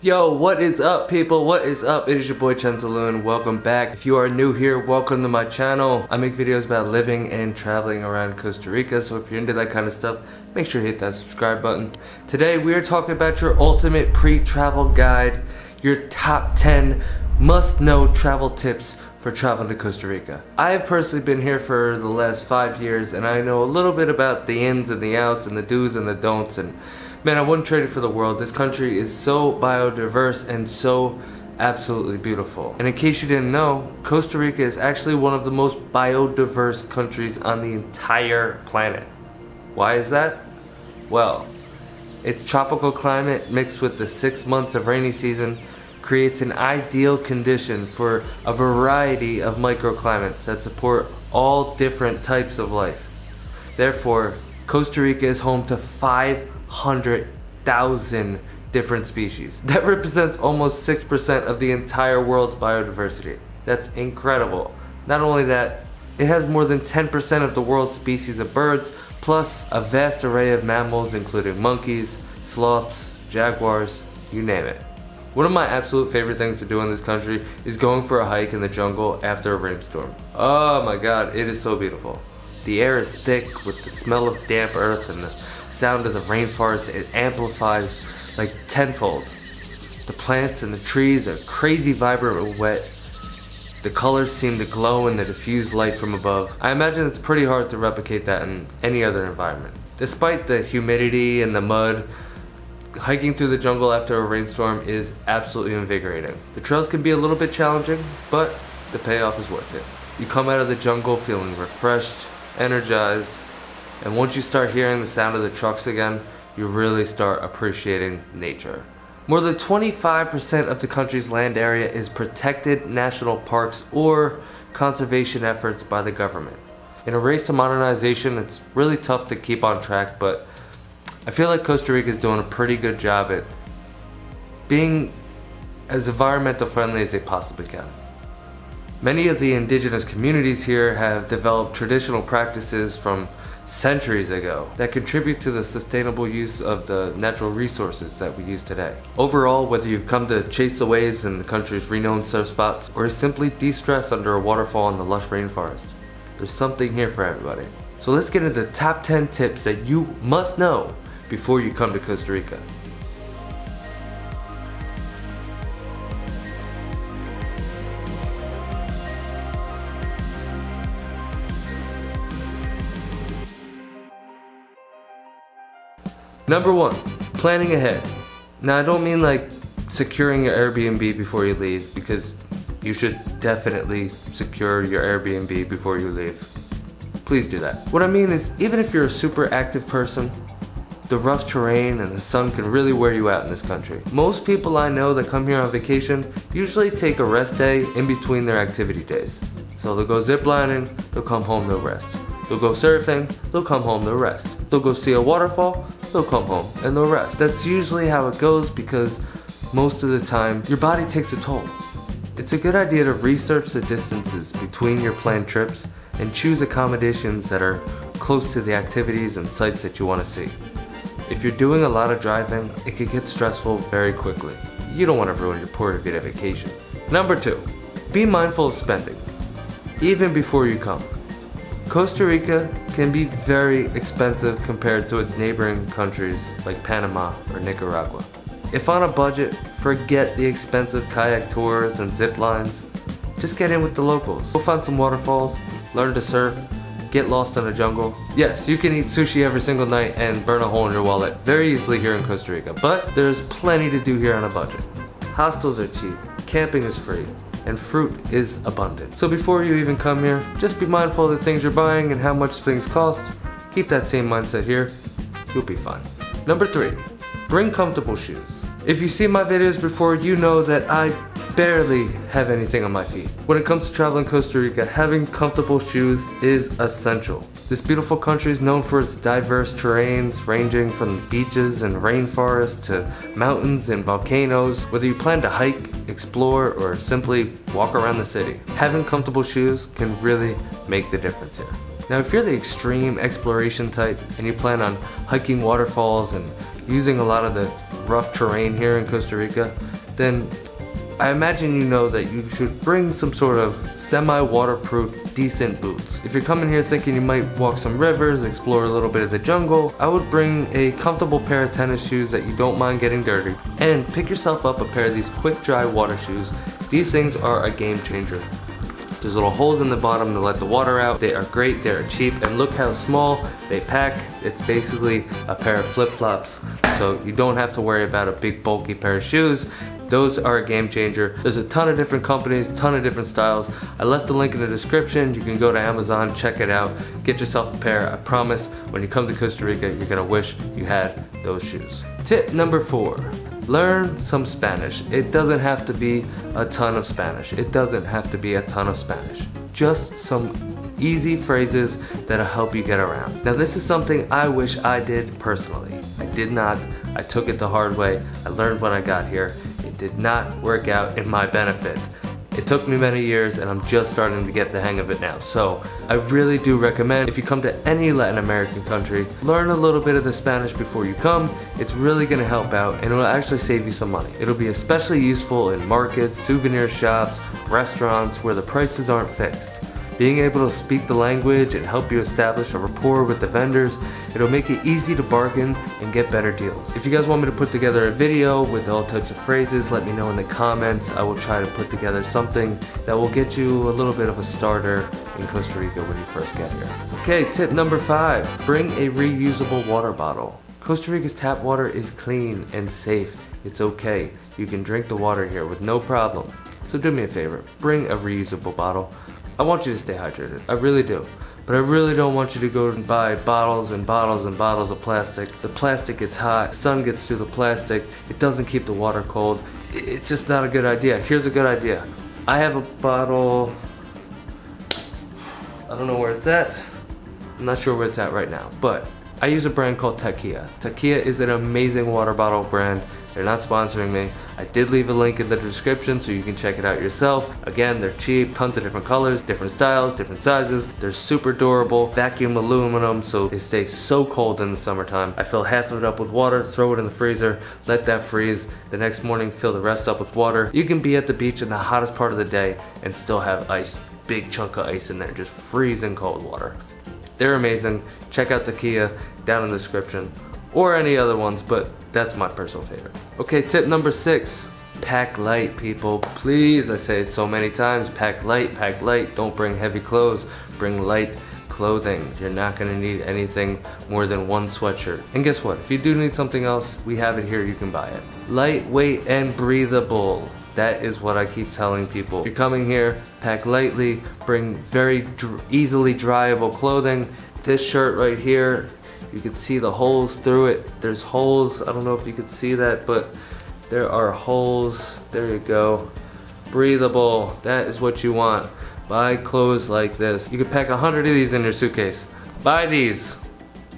Yo, what is up, people? What is up? It is your boy Chenz. Welcome back. If you are new here, welcome to my channel. I make videos about living and traveling around Costa Rica, so if you're into that kind of stuff, make sure to hit that subscribe button. Today we are talking about your ultimate pre-travel guide, your top 10 must-know travel tips for traveling to Costa Rica. I have personally been here for the last 5 years, and I know a little bit about the ins and the outs and the do's and the don'ts, and man, I wouldn't trade it for the world. This country is so biodiverse and so absolutely beautiful. And in case you didn't know, Costa Rica is actually one of the most biodiverse countries on the entire planet. Why is that? Well, its tropical climate mixed with the 6 months of rainy season creates an ideal condition for a variety of microclimates that support all different types of life. Therefore, Costa Rica is home to 500,000 different species. That represents almost 6% of the entire world's biodiversity. That's incredible. Not only that, it has more than 10% of the world's species of birds, plus a vast array of mammals including monkeys, sloths, jaguars, you name it. One of my absolute favorite things to do in this country is going for a hike in the jungle after a rainstorm. Oh my god, it is so beautiful. The air is thick with the smell of damp earth and the sound of the rainforest. It amplifies like tenfold. The plants and the trees are crazy vibrant and wet. The colors seem to glow in the diffused light from above. I imagine it's pretty hard to replicate that in any other environment. Despite the humidity and the mud, hiking through the jungle after a rainstorm is absolutely invigorating. The trails can be a little bit challenging, but the payoff is worth it. You come out of the jungle feeling refreshed, energized, and once you start hearing the sound of the trucks again, you really start appreciating nature. More than 25% of the country's land area is protected national parks or conservation efforts by the government. In a race to modernization, it's really tough to keep on track, but I feel like Costa Rica is doing a pretty good job at being as environmental friendly as they possibly can. Many of the indigenous communities here have developed traditional practices from centuries ago that contribute to the sustainable use of the natural resources that we use today. Overall, whether you've come to chase the waves in the country's renowned surf spots or simply de-stress under a waterfall in the lush rainforest, there's something here for everybody. So let's get into the top 10 tips that you must know before you come to Costa Rica. Number 1, planning ahead. Now I don't mean like securing your Airbnb before you leave, because you should definitely secure your Airbnb before you leave. Please do that. What I mean is, even if you're a super active person, the rough terrain and the sun can really wear you out in this country. Most people I know that come here on vacation usually take a rest day in between their activity days. So they'll go ziplining, they'll come home, they'll rest. They'll go surfing, they'll come home, they'll rest. They'll go see a waterfall, they'll come home, and they'll rest. That's usually how it goes because most of the time your body takes a toll. It's a good idea to research the distances between your planned trips and choose accommodations that are close to the activities and sites that you want to see. If you're doing a lot of driving, it can get stressful very quickly. You don't want to ruin your Puerto Vida vacation. Number 2, be mindful of spending, even before you come. Costa Rica can be very expensive compared to its neighboring countries like Panama or Nicaragua. If on a budget, forget the expensive kayak tours and zip lines. Just get in with the locals. Go find some waterfalls, learn to surf, get lost in the jungle. Yes, you can eat sushi every single night and burn a hole in your wallet very easily here in Costa Rica, but there's plenty to do here on a budget. Hostels are cheap, camping is free, and fruit is abundant. So before you even come here, just be mindful of the things you're buying and how much things cost. Keep that same mindset here, you'll be fine. Number 3, bring comfortable shoes. If you've seen my videos before, you know that I barely have anything on my feet. When it comes to traveling Costa Rica, having comfortable shoes is essential. This beautiful country is known for its diverse terrains, ranging from beaches and rainforests to mountains and volcanoes. Whether you plan to hike, explore, or simply walk around the city, having comfortable shoes can really make the difference here. Now, if you're the extreme exploration type and you plan on hiking waterfalls and using a lot of the rough terrain here in Costa Rica, then I imagine you know that you should bring some sort of semi-waterproof, decent boots. If you're coming here thinking you might walk some rivers, explore a little bit of the jungle, I would bring a comfortable pair of tennis shoes that you don't mind getting dirty, and pick yourself up a pair of these quick dry water shoes. These things are a game changer. There's little holes in the bottom to let the water out. They are great, they're cheap, and look how small they pack. It's basically a pair of flip-flops, so you don't have to worry about a big bulky pair of shoes. Those are a game changer. There's a ton of different companies, ton of different styles. I left the link in the description. You can go to Amazon, check it out, get yourself a pair. I promise when you come to Costa Rica, you're gonna wish you had those shoes. Tip number 4. Learn some Spanish. It doesn't have to be a ton of Spanish. It doesn't have to be a ton of Spanish. Just some easy phrases that'll help you get around. Now this is something I wish I did personally. I did not. I took it the hard way. I learned when I got here. It did not work out in my benefit. It took me many years and I'm just starting to get the hang of it now. So I really do recommend, if you come to any Latin American country, learn a little bit of the Spanish before you come. It's really gonna help out and it will actually save you some money. It'll be especially useful in markets, souvenir shops, restaurants where the prices aren't fixed. Being able to speak the language and help you establish a rapport with the vendors, it'll make it easy to bargain and get better deals. If you guys want me to put together a video with all types of phrases, let me know in the comments. I will try to put together something that will get you a little bit of a starter in Costa Rica when you first get here. Okay, tip number 5, bring a reusable water bottle. Costa Rica's tap water is clean and safe. It's okay. You can drink the water here with no problem. So do me a favor, bring a reusable bottle. I want you to stay hydrated, I really do. But I really don't want you to go and buy bottles and bottles and bottles of plastic. The plastic gets hot, sun gets through the plastic, it doesn't keep the water cold. It's just not a good idea. Here's a good idea. I have a bottle, I don't know where it's at. I'm not sure where it's at right now, but I use a brand called Takia. Takia is an amazing water bottle brand. They're not sponsoring me. I did leave a link in the description so you can check it out yourself. Again, they're cheap, tons of different colors, different styles, different sizes. They're super durable, vacuum aluminum, so they stay so cold in the summertime. I fill half of it up with water, throw it in the freezer, let that freeze. The next morning, fill the rest up with water. You can be at the beach in the hottest part of the day and still have ice, big chunk of ice in there, just freezing cold water. They're amazing. Check out Takia down in the description, or any other ones, but that's my personal favorite. Okay, tip number 6, pack light, people. Please, I say it so many times, pack light, pack light. Don't bring heavy clothes, bring light clothing. You're not gonna need anything more than one sweatshirt. And guess what? If you do need something else, we have it here, you can buy it. Lightweight and breathable. That is what I keep telling people. If you're coming here, pack lightly, bring very easily dryable clothing. This shirt right here, you can see the holes through it. There's holes, I don't know if you can see that, but there are holes. There you go. Breathable, that is what you want. Buy clothes like this. You can pack 100 of these in your suitcase. Buy these.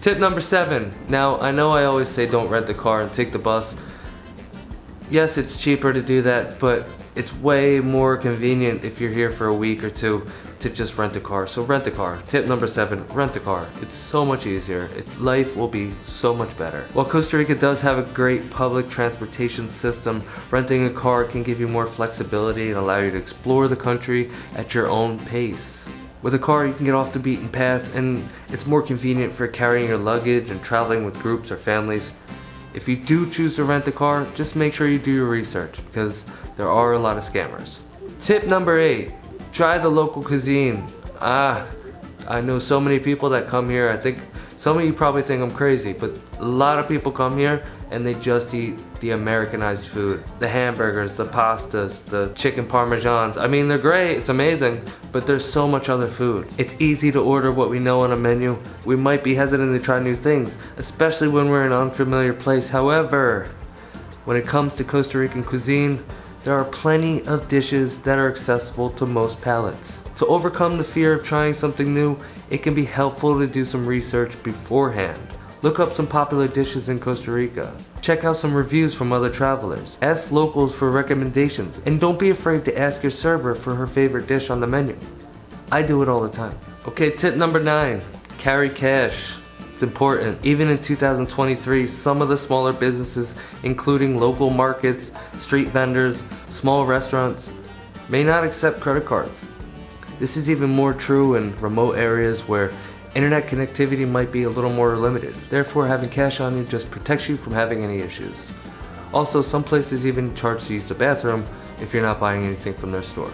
Tip number 7. Now, I know I always say don't rent the car and take the bus. Yes, it's cheaper to do that, but it's way more convenient if you're here for a week or two to just rent a car. So rent a car. Tip number 7, rent a car. It's so much easier. Life will be so much better. While Costa Rica does have a great public transportation system, renting a car can give you more flexibility and allow you to explore the country at your own pace. With a car, you can get off the beaten path, and it's more convenient for carrying your luggage and traveling with groups or families. If you do choose to rent a car, just make sure you do your research, because there are a lot of scammers. Tip number 8, try the local cuisine. I know so many people that come here. I think some of you probably think I'm crazy, but a lot of people come here and they just eat the Americanized food. The hamburgers, the pastas, the chicken parmesans. I mean, they're great, it's amazing, but there's so much other food. It's easy to order what we know on a menu. We might be hesitant to try new things, especially when we're in an unfamiliar place. However, when it comes to Costa Rican cuisine, there are plenty of dishes that are accessible to most palates. To overcome the fear of trying something new, it can be helpful to do some research beforehand. Look up some popular dishes in Costa Rica. Check out some reviews from other travelers. Ask locals for recommendations, and don't be afraid to ask your server for her favorite dish on the menu. I do it all the time. Okay, tip number 9, carry cash. It's important. Even in 2023, some of the smaller businesses, including local markets, street vendors, small restaurants, may not accept credit cards. This is even more true in remote areas where internet connectivity might be a little more limited. Therefore, having cash on you just protects you from having any issues. Also, some places even charge to use the bathroom if you're not buying anything from their store.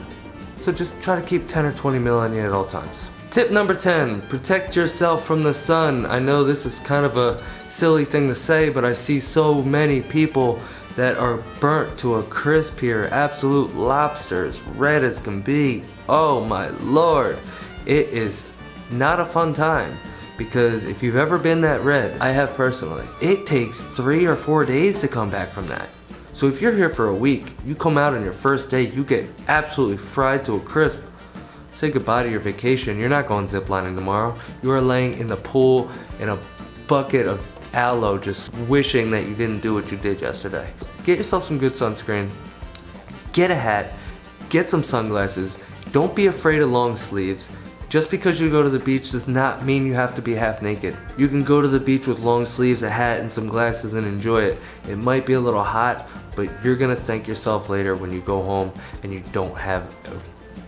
So just try to keep 10 or 20 mil on you at all times. Tip number 10, protect yourself from the sun. I know this is kind of a silly thing to say, but I see so many people that are burnt to a crisp here. Absolute lobsters, red as can be. Oh my lord. It is not a fun time, because if you've ever been that red, I have personally, it takes 3 or 4 days to come back from that. So if you're here for a week, you come out on your first day, you get absolutely fried to a crisp. Say goodbye to your vacation. You're not going ziplining tomorrow. You are laying in the pool in a bucket of aloe, just wishing that you didn't do what you did yesterday. Get yourself some good sunscreen. Get a hat. Get some sunglasses. Don't be afraid of long sleeves. Just because you go to the beach does not mean you have to be half naked. You can go to the beach with long sleeves, a hat, and some glasses and enjoy it. It might be a little hot, but you're gonna thank yourself later when you go home and you don't have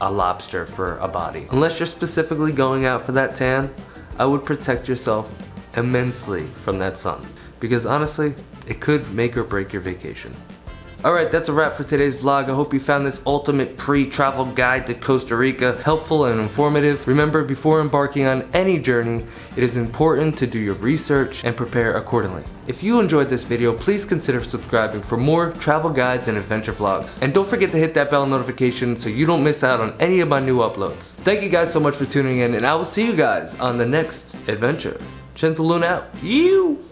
a lobster for a body. Unless you're specifically going out for that tan, I would protect yourself immensely from that sun, because honestly, it could make or break your vacation. Alright, that's a wrap for today's vlog. I hope you found this ultimate pre-travel guide to Costa Rica helpful and informative. Remember, before embarking on any journey, it is important to do your research and prepare accordingly. If you enjoyed this video, please consider subscribing for more travel guides and adventure vlogs. And don't forget to hit that bell notification so you don't miss out on any of my new uploads. Thank you guys so much for tuning in, and I will see you guys on the next adventure. Chenz out. You.